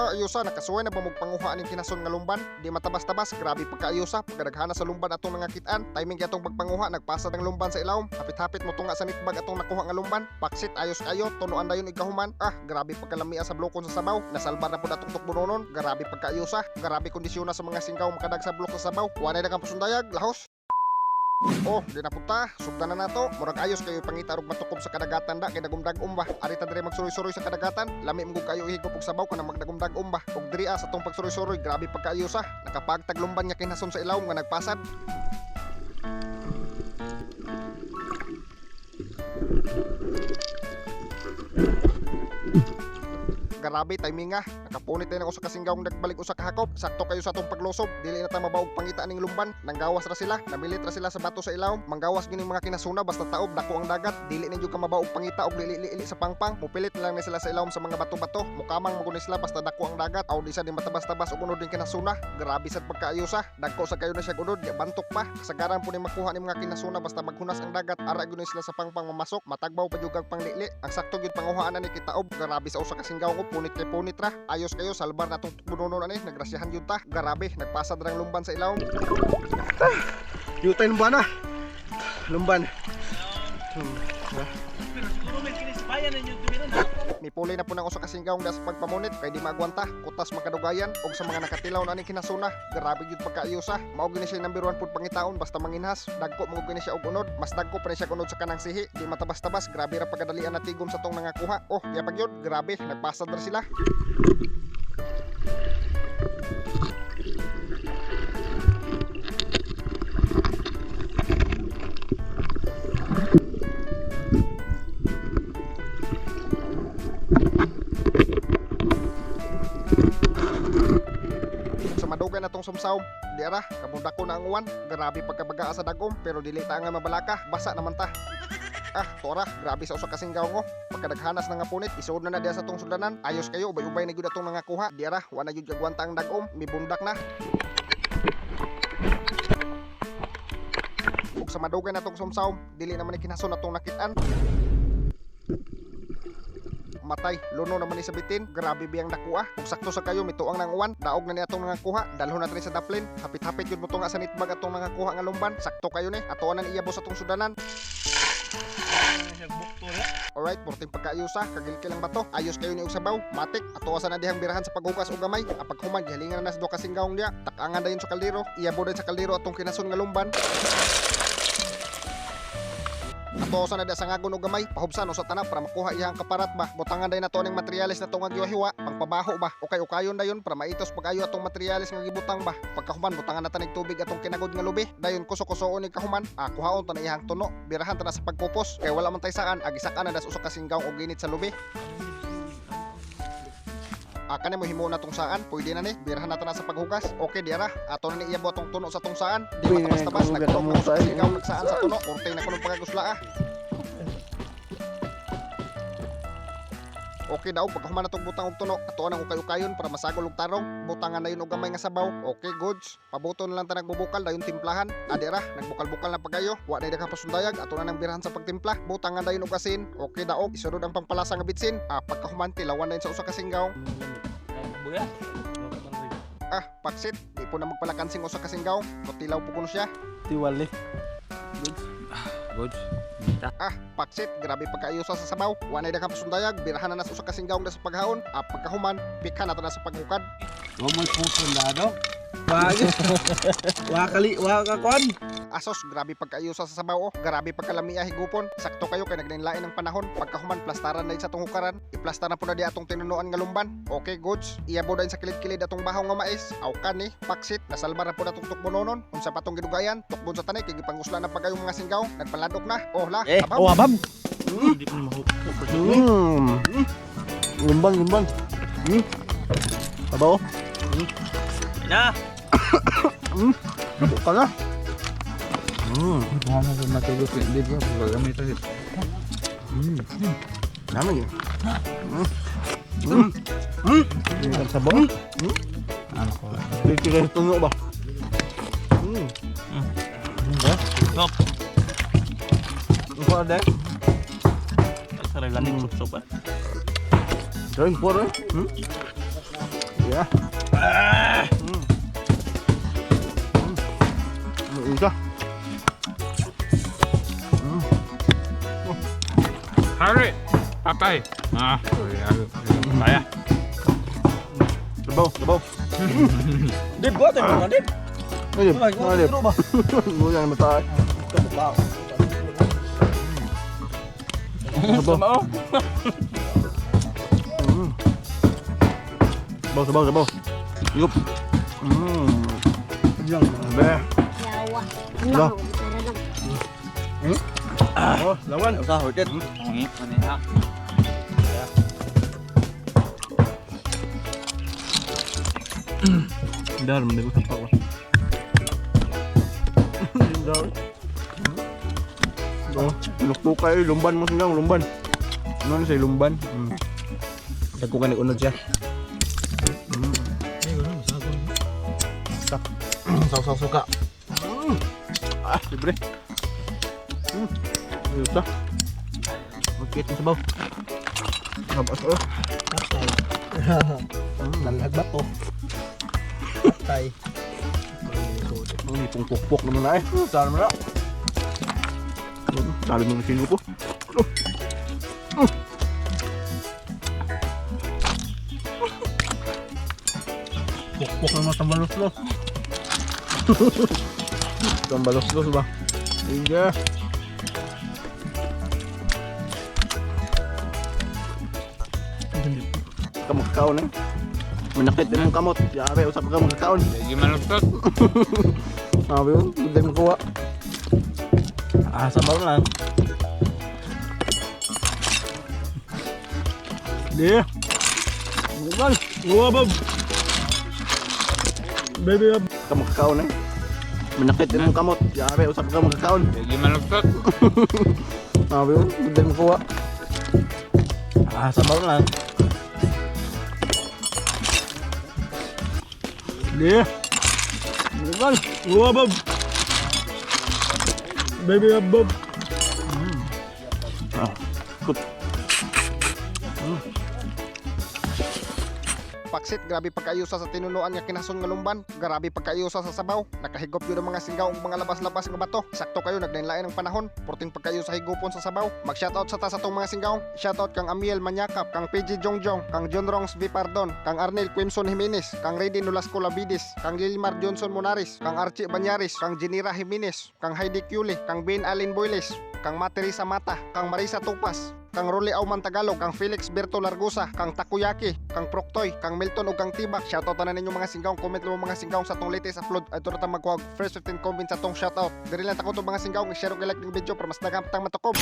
Ayusa, nakasuway na ba magpanguha aning kinason nga lumban? Di matabas-tabas, grabe pagkaayusa. Pagkadaghana sa lumban atong nangakitaan, timing gyatong pagpanguha, nagpasad ang lumban sa ilawom. Hapit-hapit mo tunga sa nitbag atong nakuha nga lumban. Paksit ayos kayo, tunuan dayon ikahuman. Grabe pagkalamia sa blokon sa sabaw. Nasalbar na pud atong tukbunonon. Grabe pagkaayusa. Grabe kondisyon na sa mga singkaw makadag sa blok sa sabaw. Wa na daghang pasundayag, lahos. Di na punta, sugdan na nato. Murag ayos kayo pangita og matukob sa kadagatan da kay dagumdag ba. Ari ta dire magsuroy-suroy sa kadagatan. Lami mo kayo ihigop og sabaw kana magdagumdag ba. Og diri sa tong pagsuroy-suroy, grabe pagkaayosa. Nakapagtaglumban nya kinason sa ilawom nga nagpasad. Grabe timing nga. Nakapunit din ako sa kasinggawng nagbalik usa ka hakop. Sakto kayo sa atong paglusob. Dili na ta mabaog pangita ning lumban. Nanggawas ra sila. Namilit ra sila sa bato sa ilawom. Manggawas gini mga kinasuna basta taob dako ang dagat. Dili ninyo ka mabaog pangita og lili-lili sa pangpang. Mupilit na lang ni sila sa ilawom sa mga bato-bato. Mukamang maguni sila basta dako ang dagat. Aw di sa di matabas-tabas og unod din kinasuna. Grabe sad pagkaayosa. Dagko sa kayo na siya unod. Bantok pa. Kasagaran po ni makuha ni mga kinasuna basta maghunas ang dagat. Ara guni sila sa pangpang mamasok. Matagbaw pa jud kag panglili. Ang sakto gyud panguhaan ni kitaob. Grabe sa usa ka singgawng punit kay punit ra. Ayos kayo, salbar na itong bununon ani. Nagrasyahan yun ta. Grabe, nagpasad rang lumban sa ilawom. Yutay lumban na. Lumban. Mipuli na po ng usa ka singgawng das pagpamunit kay di magwanta. Kutas makadugayan og sa mga nakatilaw na ni kinasuna. Grabe gyud pagkaayosa. Mao gini siya number 1 pud pangitaon basta manginhas. Dagko mo gini siya og unod. Mas dagko pa ni siya unod sa kanang sihi. Di matabas-tabas. Grabe ra pagkadalian na tigom sa tong nangakuha. Ya pag yun, grabe, nagpasad ra sila. Madugan na tong sumsaw. Di ara, kabunda ko na ang uwan. Grabe pagkabagaa sa dagom pero dili ta nga mabalaka. Basa naman ta. Tora, grabe sa usa ka singgaw ngo. Pagkadaghanas na nga punit, isuod na diya sa tong sudanan. Ayos kayo, ubay-ubay na gyud atong nangakuha. Di ara, wa na gyud kagwanta ang dagom, mibundak na. Ug sa madugan na tong sumsaw, dili naman ni kinason atong nakitaan. Matay, luno naman ni sa bitin. Grabe biyang nakuha. Kung sakto sa kayo, mituang ng uwan. Daog na ni atong nangakuha. Dalhon na rin sa daplin. Hapit-hapit yun mo nga sa nitbag atong nangakuha nga lumban. Sakto kayo ni. Atoan na iyabos atong sudanan. Alright, porting pagkaayusa. Kagilkil ang bato. Ayos kayo ni Usabaw. Matik. Atoasan na dihang birahan sa paghugas o gamay. Apag human, gihalingan na nas do kasinggawng niya. Takangan dayon sa kaldero. Iyabo din sa kaldero atong kinason nga lumban. Ato sa nada sa ngagon og gamay, pahubsan sa tanap para makuha iyang kaparat ba. Butangan day nato ning materyales na tong giwa-hiwa, pangpabaho ba. Okay-ukayon dayon para maitos pag-ayo atong materyales nga gibutang ba. Pagkahuman butangan nata ning tubig atong kinagod nga lubi. Dayon kuso-kusoon ning kahuman, kuhaon ta na iyang tuno. Birahan ta na sa pagpupos. Kay wala man tay saan, agisakan na das usa ka singgaw og ginit sa lubi. Kani mo himo na tong saan, pwede na ni. Birahan nato na sa paghugas. Okay diara, ato na ni iyabo atong tuno sa tong saan. Di matabas-tabas nagtunog sa singaw nagsaan sa tuno. Kurtay na kuno pagagusla. Okay daw, pagkahuman na itong butang og tuno, atoan ang ukay-ukayon para masagol og tarong. Butangan na yun og gamay nga sabaw. Okay, goods. Pabuto na lang ta nagbubukal, dayon timplahan. Adira, nagbukal-bukal na pagayo. Wa na yung kapasundayag, ato na nang birahan sa pagtimpla. Butangan na yun og asin. Okay daw, isunod ang pangpalasa nga bitsin. Pagkahuman, tilawan na yun sa usa ka singgaw. Buya. Paksit. Di po na magpalakansing usa ka singgaw. Tilaw po kuno siya. Tiwali. Good. Paksit, grabe pagkaayosa sa sabaw. Wa na daghang pasundayag, birahan na nas usa ka singgaw na sa paghaon. Pagkahuman, pikha na to na sa paghukad. Wa mo pusundado. Wa ka kon. Asos, grabe pagkaayosa sa sabaw. Grabe pagkalamiya higupon. Sakto kayo kay naglain-lain ng panahon. Pagkahuman, plastaran na sa tong hukaran. Iplastaran po na di atong tinunuan nga lumban. Okay, goods. Iyabo din sa kilid-kilid atong bahaw nga mais. Awkan ni, paksit, nasalbar na po na tuktok bunonon. Unsa pa tong gidugayan, tukbon sa tanay kay gipangusla na pagayong mga singgaw. Nagpaladok na. La, abam. Abam. Hindi ko na mahupo. Lumban. Abaw. Na. Buka na. Mama sa matulog hindi ko gamit ito. Naman yun. Ini kan sabaw. Ano ko? Dito kayo tuno ba? Stop. Ano ada? Saray laning sup-sup. Drawing po rin. Isa. Hari, patay. Saya. Sabaw, sabaw. Dip, buat mo na, Dip. Ayun, Ay, ayun. ano ba? Nguyan matay. Wow. Sabaw. Sabaw, sabaw, sabaw. Yup. Diyan. Be. Yawa. Ba? Ano? Oh, lawan. Sa hotel. Ini maniha. Dar, mending ko sapaw. Dar. Oh, lukpo kayo, lumban mo sila, lumban. Ano na siya, lumban? Dagko ka unod siya. Saw suka. Ah, libre. Ayos ah. Magkit ng sabaw. Nabas oh. Patay. Lalag ba to? Patay. Ang pungpok naman na eh. Saan mo na? Dali mo ng sino ko. Pukpok naman sa malos-los. Itong balos-los ba? Sige. Kamot kaon eh. Manakit din ang kamot. Yari, usap ka magkakaon. Lagi maluktot. Sabi yun, hindi mo kuha. Ah, sabaw na lang. Hindi. Bukan. Uwa bab. Baby bab. Kamot kaon eh. Manakit din ang kamot. Yari, usap ka magkakaon. Lagi maluktot. Sabi yun, hindi mo kuha. Ah, sabaw na lang. Hindi. Bukan. Uwa bab. Baby bab. Good. Paksit, grabe pagkaayusa sa tinunuan nga kinason nga lumban. Grabe pagkaayusa sa sabaw. Nakahigop yun ang mga singgaw ug mga labas-labas nga bato. Sakto kayo, naglain-lain ng panahon. Porting pagkayo sa higupon sa sabaw. Mag-shoutout sa ta sa tong mga singgaw. Shoutout kang Amiel Manyakap, kang PG Jongjong, kang John Rongs V. Pardon, kang Arnel Quimson Jimenez, kang Redy Nolasco Labidis, kang Lilmar Johnson Monaris, kang Archie Banyaris, kang Jenira Jimenez, kang Heidi Cule, kang Ben Allen Boyles, kang Materisa Mata, kang Marisa Tupas, kang Rolly Auman Tagalog, kang Felix Berto Largusa, kang Takoyaki, kang Proctoy, kang Milton ug kang Tibak. Shoutout na ninyo mga singgaw. Comment mo mga singgaw sa tong latest upload. Ay ito na magkuha first 15 comments sa tong shoutout. Diri lang ta ko to mga singgaw, i-share og i-like ng video para mas daghang matang matukob.